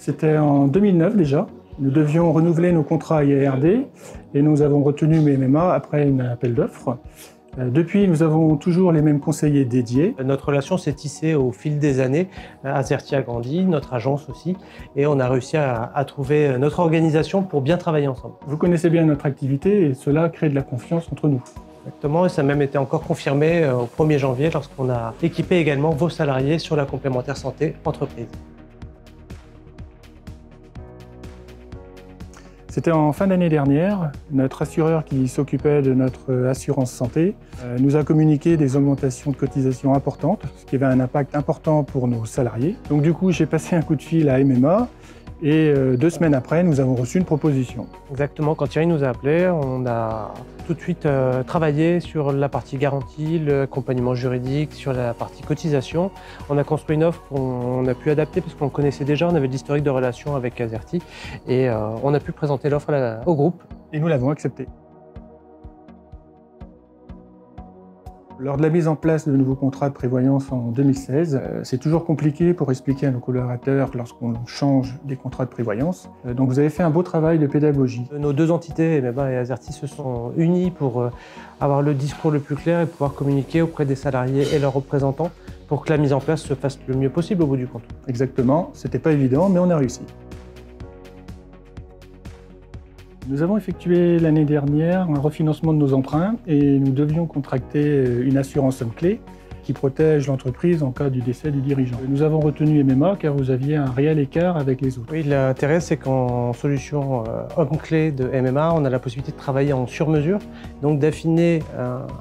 C'était en 2009 déjà. Nous devions renouveler nos contrats IARD et nous avons retenu MMA après un appel d'offres. Depuis, nous avons toujours les mêmes conseillers dédiés. Notre relation s'est tissée au fil des années. Azerty a grandi, notre agence aussi, et on a réussi à trouver notre organisation pour bien travailler ensemble. Vous connaissez bien notre activité et cela crée de la confiance entre nous. Exactement, et ça a même été encore confirmé au 1er janvier lorsqu'on a équipé également vos salariés sur la complémentaire santé entreprise. C'était en fin d'année dernière. Notre assureur qui s'occupait de notre assurance santé nous a communiqué des augmentations de cotisations importantes, ce qui avait un impact important pour nos salariés. Donc du coup, j'ai passé un coup de fil à MMA et 2 semaines après, nous avons reçu une proposition. Exactement, quand Thierry nous a appelés, on a tout de suite travaillé sur la partie garantie, l'accompagnement juridique, sur la partie cotisation. On a construit une offre qu'on a pu adapter parce qu'on connaissait déjà, on avait de l'historique de relation avec Azerty et on a pu présenter l'offre au groupe. Et nous l'avons acceptée. Lors de la mise en place de nouveaux contrats de prévoyance en 2016, c'est toujours compliqué pour expliquer à nos collaborateurs lorsqu'on change des contrats de prévoyance. Donc vous avez fait un beau travail de pédagogie. Nos deux entités, MMA et Azerty, se sont unies pour avoir le discours le plus clair et pouvoir communiquer auprès des salariés et leurs représentants pour que la mise en place se fasse le mieux possible au bout du compte. Exactement, c'était pas évident, mais on a réussi. Nous avons effectué l'année dernière un refinancement de nos emprunts et nous devions contracter une assurance somme clé qui protège l'entreprise en cas du décès du dirigeant. Nous avons retenu MMA car vous aviez un réel écart avec les autres. Oui, l'intérêt c'est qu'en solution homme clé de MMA, on a la possibilité de travailler en sur-mesure, donc d'affiner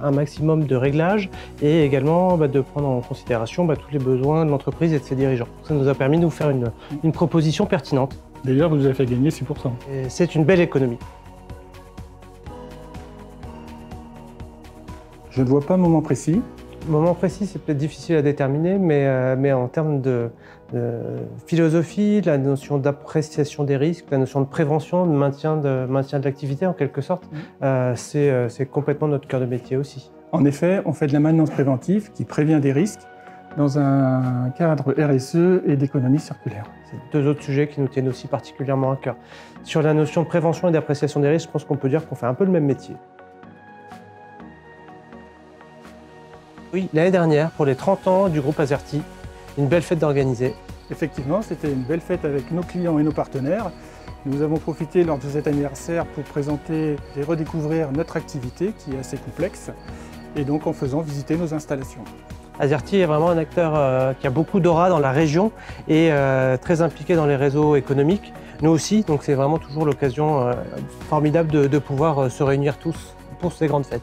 un maximum de réglages et également de prendre en considération tous les besoins de l'entreprise et de ses dirigeants. Ça nous a permis de vous faire une proposition pertinente. D'ailleurs, vous avez fait gagner 6%. C'est une belle économie. Je ne vois pas un moment précis. Moment précis, c'est peut-être difficile à déterminer, mais en termes de philosophie, la notion d'appréciation des risques, la notion de prévention, de maintien de l'activité en quelque sorte, c'est complètement notre cœur de métier aussi. En effet, on fait de la maintenance préventive qui prévient des risques dans un cadre RSE et d'économie circulaire. C'est 2 autres sujets qui nous tiennent aussi particulièrement à cœur. Sur la notion de prévention et d'appréciation des risques, je pense qu'on peut dire qu'on fait un peu le même métier. Oui, l'année dernière, pour les 30 ans du groupe Azerty, une belle fête d'organiser. Effectivement, c'était une belle fête avec nos clients et nos partenaires. Nous avons profité lors de cet anniversaire pour présenter et redécouvrir notre activité qui est assez complexe et donc en faisant visiter nos installations. Azerty est vraiment un acteur qui a beaucoup d'aura dans la région et très impliqué dans les réseaux économiques. Nous aussi, donc c'est vraiment toujours l'occasion formidable de pouvoir se réunir tous pour ces grandes fêtes.